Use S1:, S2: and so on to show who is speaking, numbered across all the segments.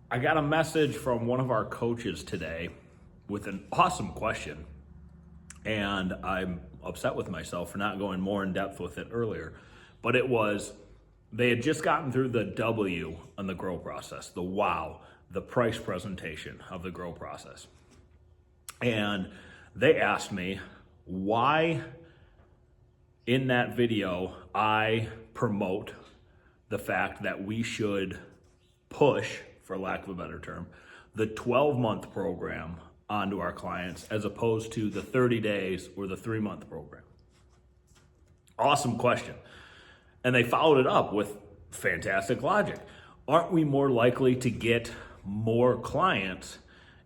S1: I got a message from one of our coaches today with an awesome question, and I'm upset with myself for not going more in depth with it earlier. But it was, they had just gotten through the W on the grow process, the wow, the price presentation of the grow process. And they asked me why in that video I promote the fact that we should push, for lack of a better term, the 12-month program onto our clients as opposed to the 30 days or the 3-month program. Awesome question. And they followed it up with fantastic logic. Aren't we more likely to get more clients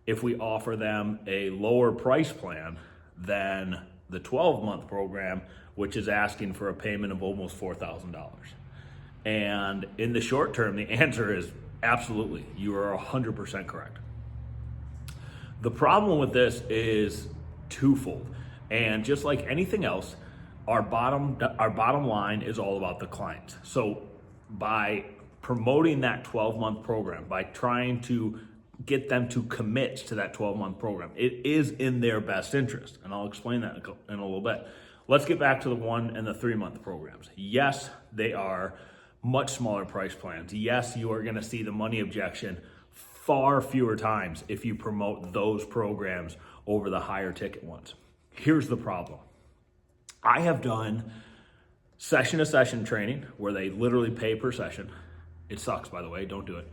S1: if we offer them a lower price plan than the 12-month program, which is asking for a payment of almost $4,000? And in the short term, the answer is absolutely. You are 100% correct. The problem with this is twofold. And just like anything else, our bottom line is all about the clients. So by promoting that 12-month program, by trying to get them to commit to that 12-month program, it is in their best interest. And I'll explain that in a little bit. Let's get back to the 1 and the 3-month programs. Yes, they are much smaller price plans. Yes, you are going to see the money objection far fewer times if you promote those programs over the higher ticket ones. Here's the problem. I have done session-to-session training where they literally pay per session. It sucks, by the way, don't do it.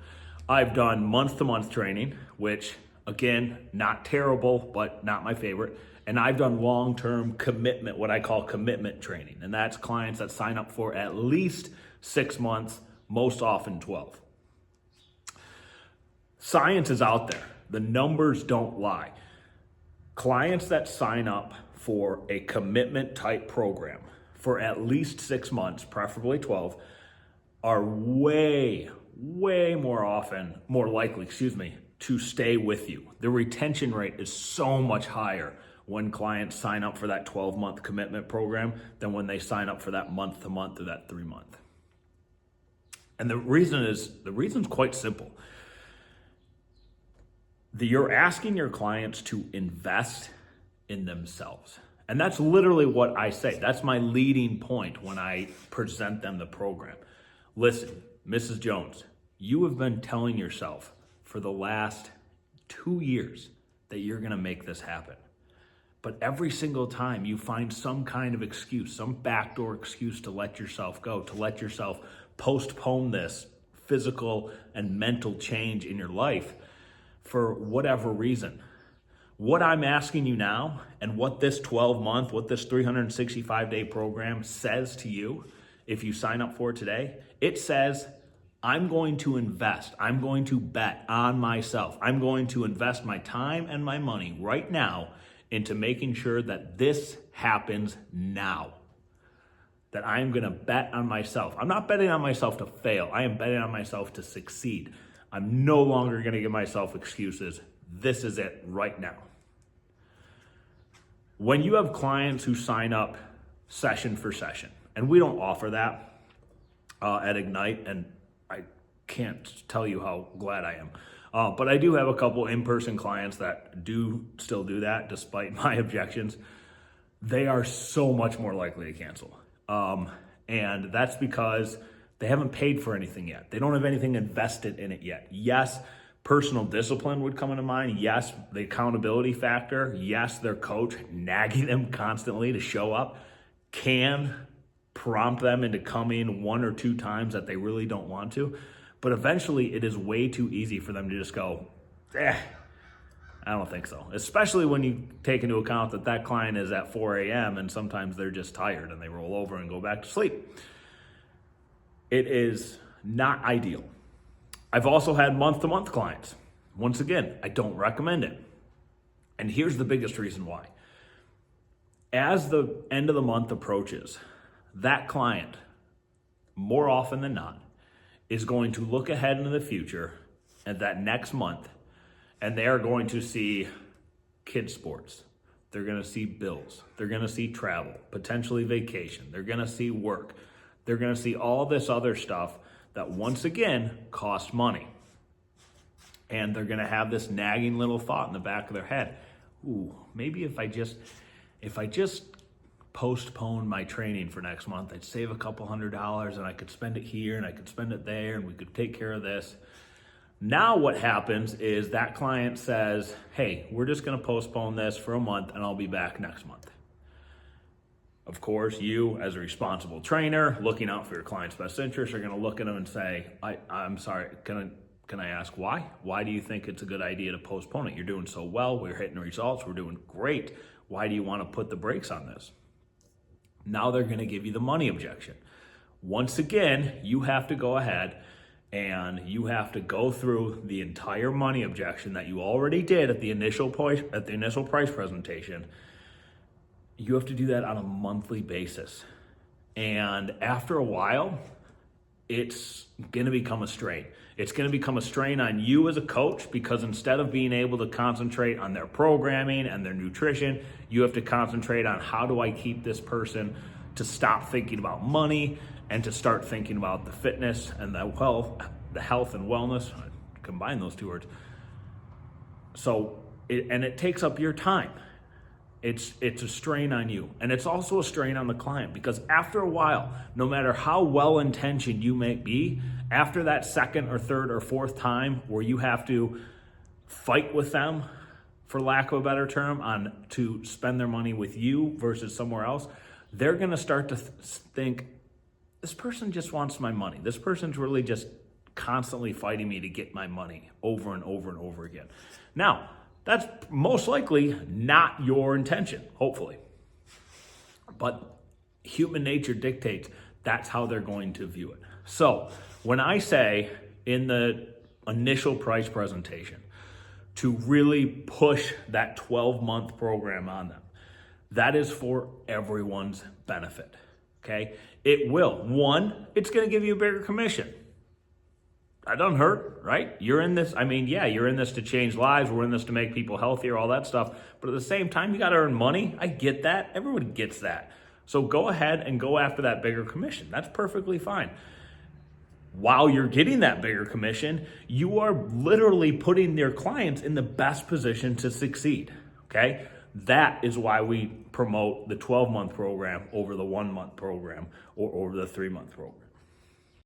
S1: I've done month-to-month training, which again, not terrible, but not my favorite. And I've done long-term commitment, what I call commitment training. And that's clients that sign up for at least 6 months, most often 12. Science is out there. The numbers don't lie. Clients that sign up for a commitment type program for at least 6 months, preferably 12, are way more likely, to stay with you. The retention rate is so much higher when clients sign up for that 12-month commitment program than when they sign up for that month-to-month or that 3-month. And the reason's quite simple. You're asking your clients to invest in themselves. And that's literally what I say. That's my leading point when I present them the program. Listen, Mrs. Jones, you have been telling yourself for the last 2 years that you're going to make this happen. But every single time you find some kind of excuse, some backdoor excuse to let yourself go, to let yourself postpone this physical and mental change in your life for whatever reason. What I'm asking you now and what this 12-month, what this 365-day program says to you, if you sign up for it today, it says, I'm going to invest. I'm going to bet on myself. I'm going to invest my time and my money right now into making sure that this happens now. That I'm going to bet on myself. I'm not betting on myself to fail. I am betting on myself to succeed. I'm no longer going to give myself excuses. This is it right now. When you have clients who sign up session for session, and we don't offer that at Ignite, and I can't tell you how glad I am. But I do have a couple in-person clients that do still do that despite my objections. They are so much more likely to cancel. And that's because they haven't paid for anything yet. They don't have anything invested in it yet. Yes, personal discipline would come into mind. Yes, the accountability factor. Yes, their coach nagging them constantly to show up can prompt them into coming 1 or 2 times that they really don't want to. But eventually it is way too easy for them to just go, I don't think so. Especially when you take into account that that client is at 4 a.m. and sometimes they're just tired and they roll over and go back to sleep. It is not ideal. I've also had month-to-month clients. Once again, I don't recommend it. And here's the biggest reason why. As the end of the month approaches, that client, more often than not, is going to look ahead into the future at that next month, and they are going to see kids' sports. They're going to see bills. They're going to see travel, potentially vacation. They're going to see work. They're going to see all this other stuff that once again costs money. And they're going to have this nagging little thought in the back of their head. Ooh, maybe if I just postpone my training for next month, I'd save a couple $100 and I could spend it here and I could spend it there and we could take care of this. Now what happens is that client says, hey, we're just going to postpone this for a month and I'll be back next month. Of course, you as a responsible trainer looking out for your client's best interest are going to look at them and say, I'm sorry, can I ask why? Why do you think it's a good idea to postpone it? You're doing so well, we're hitting results, we're doing great. Why do you want to put the brakes on this? Now they're going to give you the money objection. Once again, you have to go ahead and you have to go through the entire money objection that you already did at the initial price presentation. You have to do that on a monthly basis. And after a while, it's going to become a strain. It's going to become a strain on you as a coach because instead of being able to concentrate on their programming and their nutrition, you have to concentrate on how do I keep this person to stop thinking about money and to start thinking about the fitness and the health and wellness. Combine those two words. So, it takes up your time. It's a strain on you. And it's also a strain on the client because after a while, no matter how well-intentioned you may be, after that second or third or fourth time where you have to fight with them, for lack of a better term, to spend their money with you versus somewhere else, they're going to start to think, this person just wants my money. This person's really just constantly fighting me to get my money over and over and over again. Now, that's most likely not your intention, hopefully. But human nature dictates that's how they're going to view it. So when I say in the initial price presentation to really push that 12-month program on them, that is for everyone's benefit, okay? It will. One, it's going to give you a bigger commission. That doesn't hurt, right? You're in this, you're in this to change lives. We're in this to make people healthier, all that stuff. But at the same time, you got to earn money. I get that. Everybody gets that. So go ahead and go after that bigger commission. That's perfectly fine. While you're getting that bigger commission, you are literally putting your clients in the best position to succeed, okay? That is why we promote the 12-month program over the 1-month program or over the 3-month program.